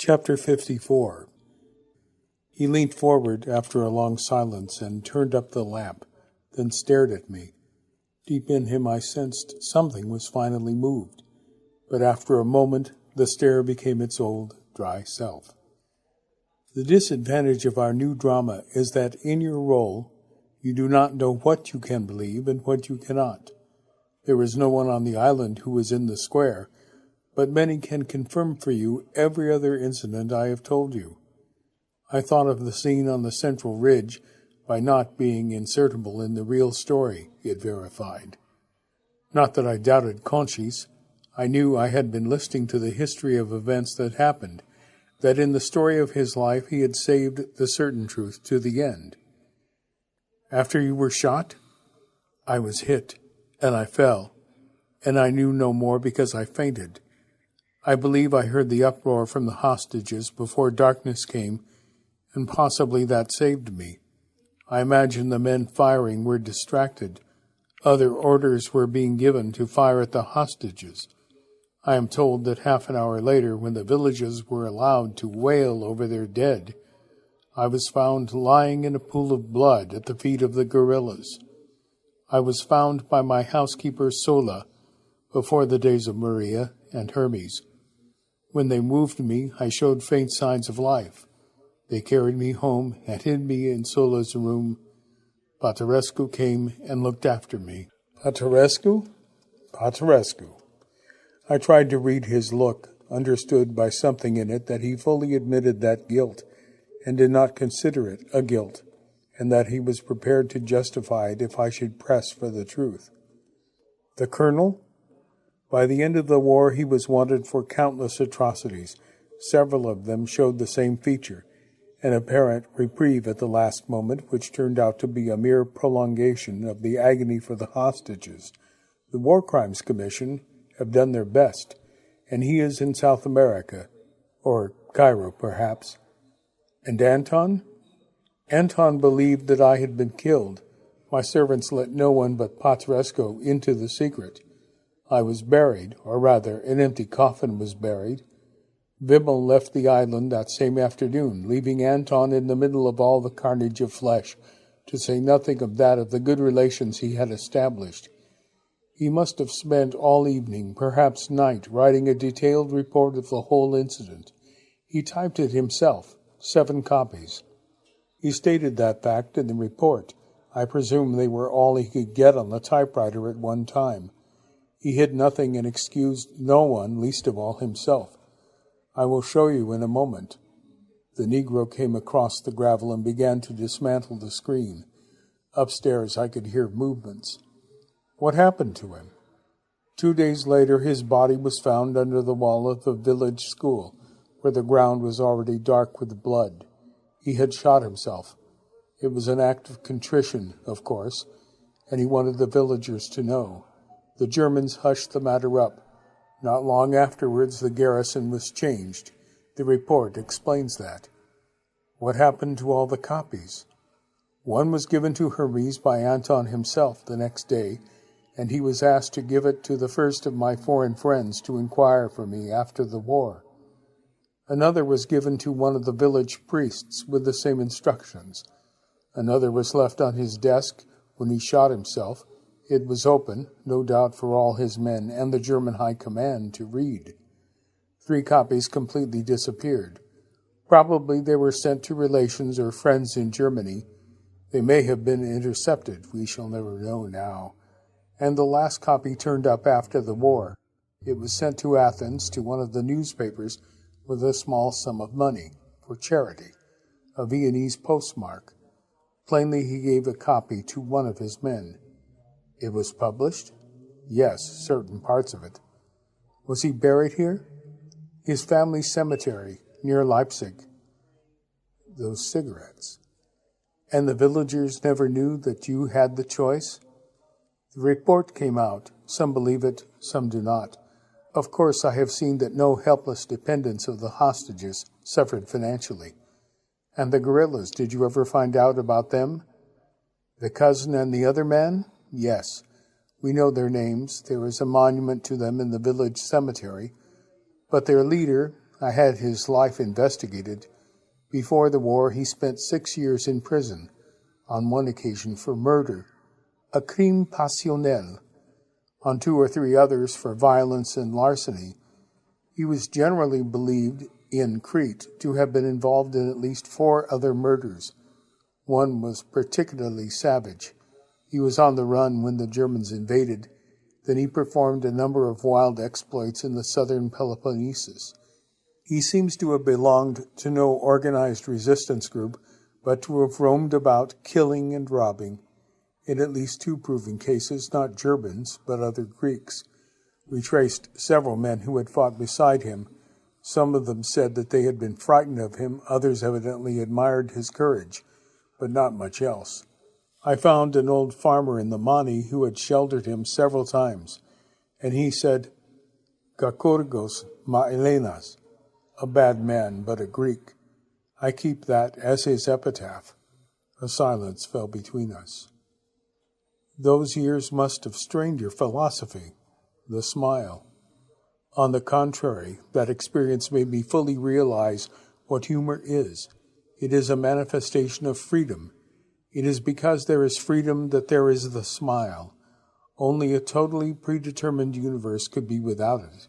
Chapter 54. He leaned forward after a long silence and turned up the lamp, then stared at me. Deep in him I sensed something was finally moved, but after a moment the stare became its old, dry self. The disadvantage of our new drama is that in your role you do not know what you can believe and what you cannot. There is no one on the island who is in the square, but many can confirm for you every other incident I have told you. I thought of the scene on the central ridge by not being insertable in the real story, it verified. Not that I doubted Conchis. I knew I had been listening to the history of events that happened, that in the story of his life he had saved the certain truth to the end. After you were shot, I was hit, and I fell, and I knew no more because I fainted. I believe I heard the uproar from the hostages before darkness came, and possibly that saved me. I imagine the men firing were distracted. Other orders were being given to fire at the hostages. I am told that half an hour later, when the villagers were allowed to wail over their dead, I was found lying in a pool of blood at the feet of the guerrillas. I was found by my housekeeper Sola before the days of Maria and Hermes. When they moved me, I showed faint signs of life. They carried me home and hid me in Sola's room. Paterescu came and looked after me. Paterescu? Paterescu. I tried to read his look, understood by something in it that he fully admitted that guilt and did not consider it a guilt, and that he was prepared to justify it if I should press for the truth. The colonel? By the end of the war, he was wanted for countless atrocities. Several of them showed the same feature, an apparent reprieve at the last moment, which turned out to be a mere prolongation of the agony for the hostages. The War Crimes Commission have done their best, and he is in South America, or Cairo, perhaps. And Anton? Anton believed that I had been killed. My servants let no one but Paterescu into the secret. I was buried, or rather, an empty coffin was buried. Vimmel left the island that same afternoon, leaving Anton in the middle of all the carnage of flesh, to say nothing of that of the good relations he had established. He must have spent all evening, perhaps night, writing a detailed report of the whole incident. He typed it himself, 7 copies. He stated that fact in the report. I presume they were all he could get on the typewriter at one time. He hid nothing and excused no one, least of all himself. I will show you in a moment. The Negro came across the gravel and began to dismantle the screen. Upstairs I could hear movements. What happened to him? 2 days later his body was found under the wall of the village school, where the ground was already dark with blood. He had shot himself. It was an act of contrition, of course, and he wanted the villagers to know. The Germans hushed the matter up. Not long afterwards, the garrison was changed. The report explains that. What happened to all the copies? One was given to Hermes by Anton himself the next day, and he was asked to give it to the first of my foreign friends to inquire for me after the war. Another was given to one of the village priests with the same instructions. Another was left on his desk when he shot himself. It was open, no doubt for all his men and the German High Command to read. 3 copies completely disappeared. Probably they were sent to relations or friends in Germany. They may have been intercepted, we shall never know now. And the last copy turned up after the war. It was sent to Athens to one of the newspapers with a small sum of money, for charity, a Viennese postmark. Plainly he gave a copy to one of his men. It was published? Yes, certain parts of it. Was he buried here? His family cemetery, near Leipzig. Those cigarettes. And the villagers never knew that you had the choice? The report came out. Some believe it, some do not. Of course, I have seen that no helpless dependents of the hostages suffered financially. And the guerrillas, did you ever find out about them? The cousin and the other man? Yes. We know their names. There is a monument to them in the village cemetery. But their leader, I had his life investigated. Before the war, he spent 6 years in prison, on one occasion for murder, a crime passionnel, on 2 or 3 others for violence and larceny. He was generally believed in Crete to have been involved in at least 4 other murders. One was particularly savage. He was on the run when the Germans invaded. Then he performed a number of wild exploits in the southern Peloponnesus. He seems to have belonged to no organized resistance group, but to have roamed about killing and robbing. In at least 2 proven cases, not Germans, but other Greeks. We traced several men who had fought beside him. Some of them said that they had been frightened of him, others evidently admired his courage, but not much else. I found an old farmer in the Mani who had sheltered him several times, and he said, "Kakurgos ma Elenas," a bad man, but a Greek. I keep that as his epitaph. A silence fell between us. Those years must have strained your philosophy. The smile. On the contrary, that experience made me fully realize what humor is. It is a manifestation of freedom. It is because there is freedom that there is the smile. Only a totally predetermined universe could be without it.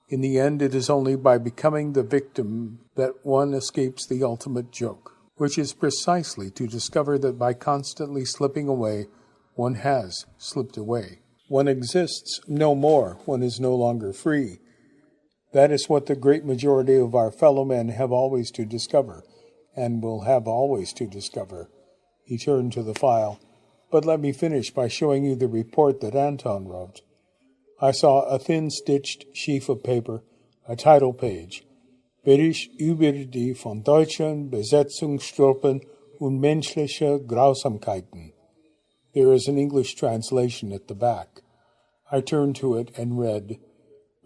In the end, it is only by becoming the victim that one escapes the ultimate joke, which is precisely to discover that by constantly slipping away, one has slipped away. One exists no more, one is no longer free. That is what the great majority of our fellow men have always to discover, and will have always to discover. He turned to the file. But let me finish by showing you the report that Anton wrote. I saw a thin-stitched sheaf of paper, a title page. Bericht über die von deutschen Besetzungstruppen unmenschliche Grausamkeiten. There is an English translation at the back. I turned to it and read,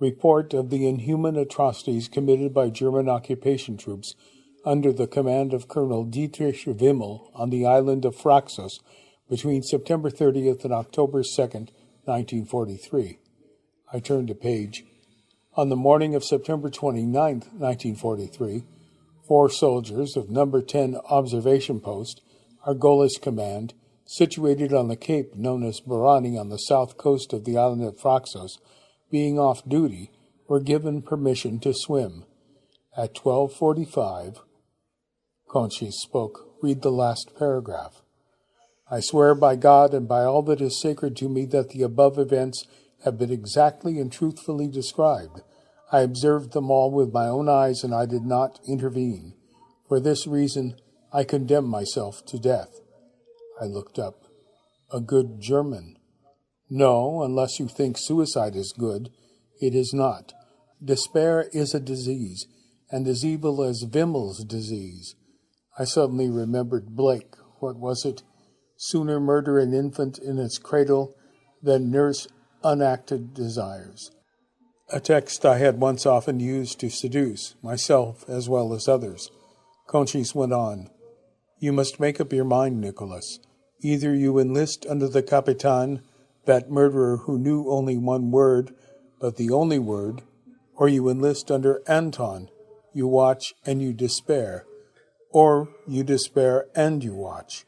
Report of the inhuman atrocities committed by German occupation troops under the command of Colonel Dietrich Wimmel on the island of Fraxos between September 30th and October 2nd, 1943. I turned a page. On the morning of September 29th, 1943, 4 soldiers of No. 10 Observation Post, Argolis Command, situated on the cape known as Barani on the south coast of the island of Fraxos, being off duty, were given permission to swim. At 12:45, Conchi spoke. Read the last paragraph. I swear by God and by all that is sacred to me that the above events have been exactly and truthfully described. I observed them all with my own eyes, and I did not intervene. For this reason, I condemn myself to death. I looked up. A good German. No, unless you think suicide is good, it is not. Despair is a disease, and as evil as Wimmel's disease. I suddenly remembered Blake. What was it? Sooner murder an infant in its cradle than nurse unacted desires. A text I had once often used to seduce, myself as well as others. Conchis went on. You must make up your mind, Nicholas. Either you enlist under the Capitan, that murderer who knew only one word, but the only word, or you enlist under Anton. You watch and you despair, or you despair and you watch.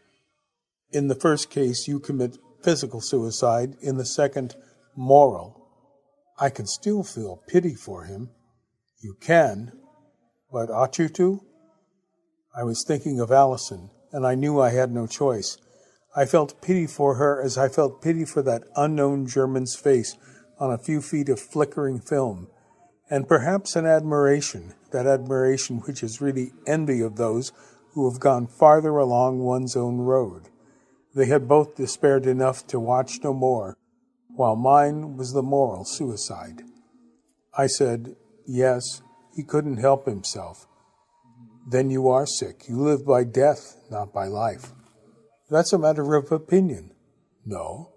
In the first case, you commit physical suicide. In the second, moral. I can still feel pity for him. You can, but ought you to? I was thinking of Allison, and I knew I had no choice. I felt pity for her as I felt pity for that unknown German's face on a few feet of flickering film, and perhaps an admiration, that admiration which is really envy of those who have gone farther along one's own road. They had both despaired enough to watch no more, while mine was the moral suicide. I said, yes, he couldn't help himself. Then you are sick. You live by death, not by life. That's a matter of opinion. No,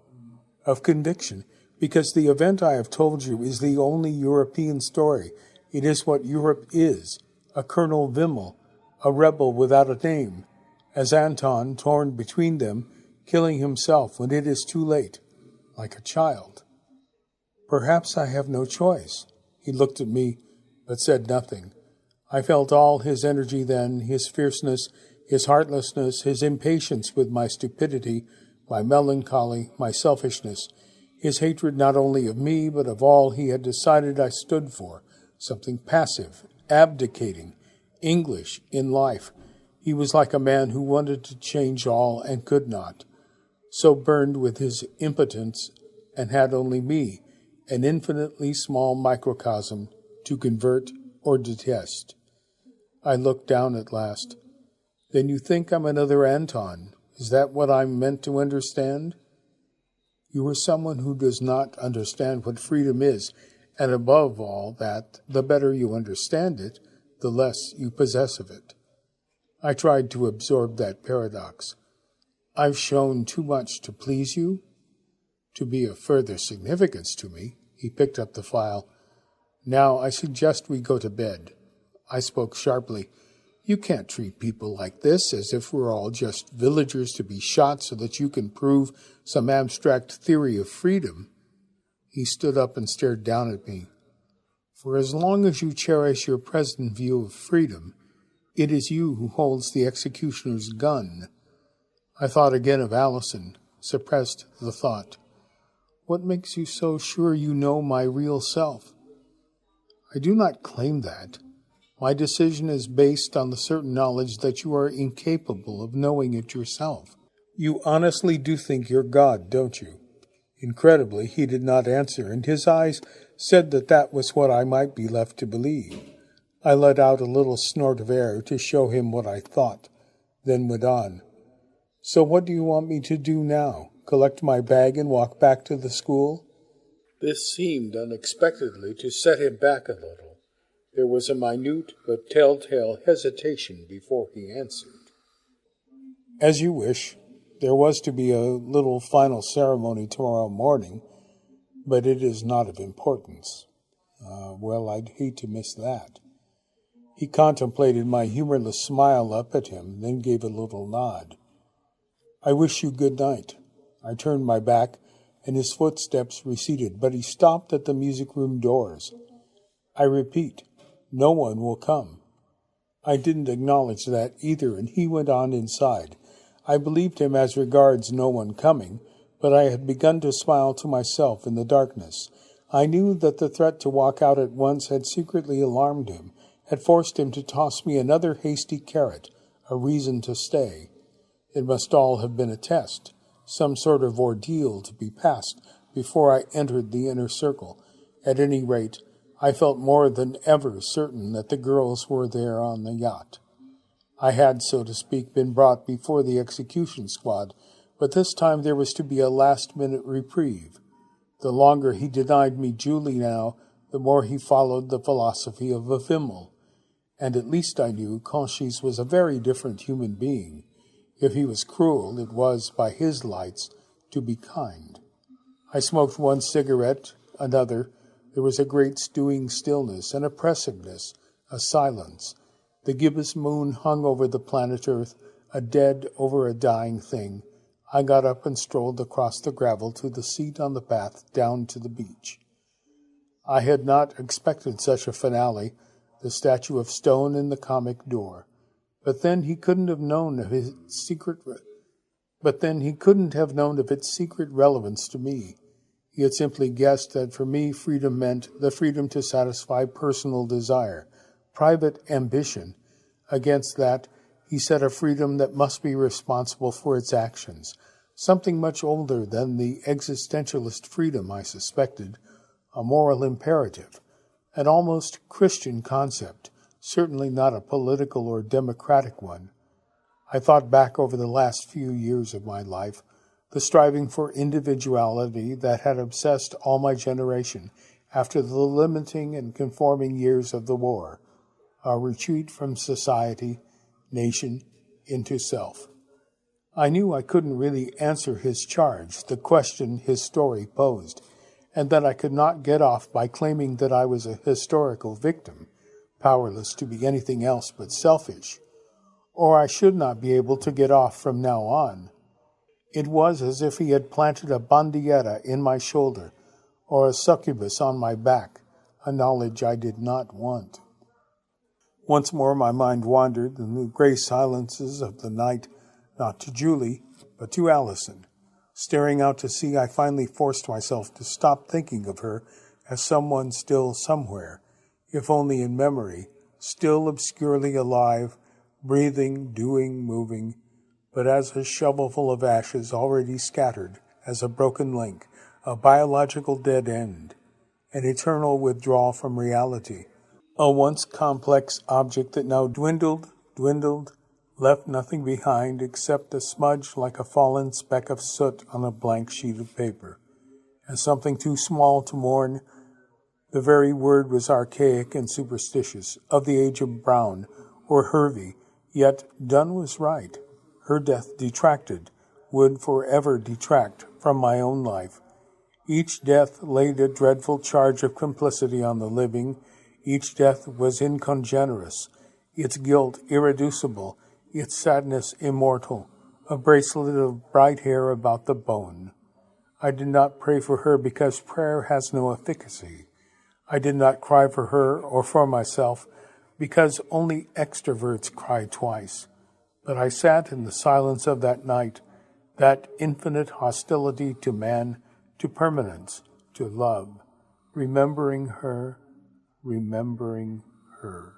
of conviction, because the event I have told you is the only European story. It is what Europe is, a Colonel Wimmel, a rebel without a name, as Anton, torn between them, killing himself when it is too late, like a child. Perhaps I have no choice. He looked at me, but said nothing. I felt all his energy then, his fierceness, his heartlessness, his impatience with my stupidity, my melancholy, my selfishness, his hatred not only of me, but of all he had decided I stood for, something passive, abdicating, English in life. He was like a man who wanted to change all and could not, so burned with his impotence, and had only me, an infinitely small microcosm, to convert or detest. I looked down at last. Then you think I'm another Anton? Is that what I'm meant to understand? You are someone who does not understand what freedom is, and above all that, the better you understand it, the less you possess of it. I tried to absorb that paradox. I've shown too much to please you? To be of further significance to me. He picked up the file. Now I suggest we go to bed. I spoke sharply. You can't treat people like this as if we're all just villagers to be shot so that you can prove some abstract theory of freedom. He stood up and stared down at me. For as long as you cherish your present view of freedom, it is you who holds the executioner's gun. I thought again of Allison, suppressed the thought. What makes you so sure you know my real self? I do not claim that. My decision is based on the certain knowledge that you are incapable of knowing it yourself. You honestly do think you're God, don't you? Incredibly, he did not answer, and his eyes said that was what I might be left to believe. I let out a little snort of air to show him what I thought, then went on. So what do you want me to do now? Collect my bag and walk back to the school? This seemed unexpectedly to set him back a little. There was a minute but telltale hesitation before he answered. As you wish. There was to be a little final ceremony tomorrow morning, but it is not of importance. Well, I'd hate to miss that. He contemplated my humorless smile up at him, then gave a little nod. I wish you good night. I turned my back, and his footsteps receded, but he stopped at the music room doors. I repeat, no one will come. I didn't acknowledge that either, and he went on inside. I believed him as regards no one coming, but I had begun to smile to myself in the darkness. I knew that the threat to walk out at once had secretly alarmed him, had forced him to toss me another hasty carrot, a reason to stay. It must all have been a test, some sort of ordeal to be passed before I entered the inner circle. At any rate, I felt more than ever certain that the girls were there on the yacht. I had, so to speak, been brought before the execution squad, but this time there was to be a last-minute reprieve. The longer he denied me Julie now, the more he followed the philosophy of a Fimmel. And at least I knew Conchise was a very different human being. If he was cruel, it was, by his lights, to be kind. I smoked one cigarette, another. There was a great stewing stillness, an oppressiveness, a silence. The gibbous moon hung over the planet Earth, a dead over a dying thing. I got up and strolled across the gravel to the seat on the path down to the beach. I had not expected such a finale, the statue of stone in the comic door. But then he couldn't have known of its secret relevance to me. He had simply guessed that for me freedom meant the freedom to satisfy personal desire, private ambition. Against that, he set a freedom that must be responsible for its actions, something much older than the existentialist freedom I suspected, a moral imperative, an almost Christian concept, certainly not a political or democratic one. I thought back over the last few years of my life, the striving for individuality that had obsessed all my generation after the limiting and conforming years of the war, our retreat from society, nation, into self. I knew I couldn't really answer his charge, the question his story posed, and that I could not get off by claiming that I was a historical victim, powerless to be anything else but selfish, or I should not be able to get off from now on. It was as if he had planted a bandiera in my shoulder, or a succubus on my back, a knowledge I did not want. Once more my mind wandered in the gray silences of the night, not to Julie, but to Allison. Staring out to sea, I finally forced myself to stop thinking of her as someone still somewhere, if only in memory, still obscurely alive, breathing, doing, moving, but as a shovelful of ashes already scattered, as a broken link, a biological dead end, an eternal withdrawal from reality, a once complex object that now dwindled, left nothing behind except a smudge like a fallen speck of soot on a blank sheet of paper. As something too small to mourn, the very word was archaic and superstitious, of the age of Brown or Hervey, yet Donne was right. Her death detracted, would forever detract from my own life. Each death laid a dreadful charge of complicity on the living. Each death was incongenerous, its guilt irreducible, its sadness immortal, a bracelet of bright hair about the bone. I did not pray for her because prayer has no efficacy. I did not cry for her or for myself because only extroverts cry twice. But I sat in the silence of that night, that infinite hostility to man, to permanence, to love, remembering her, remembering her.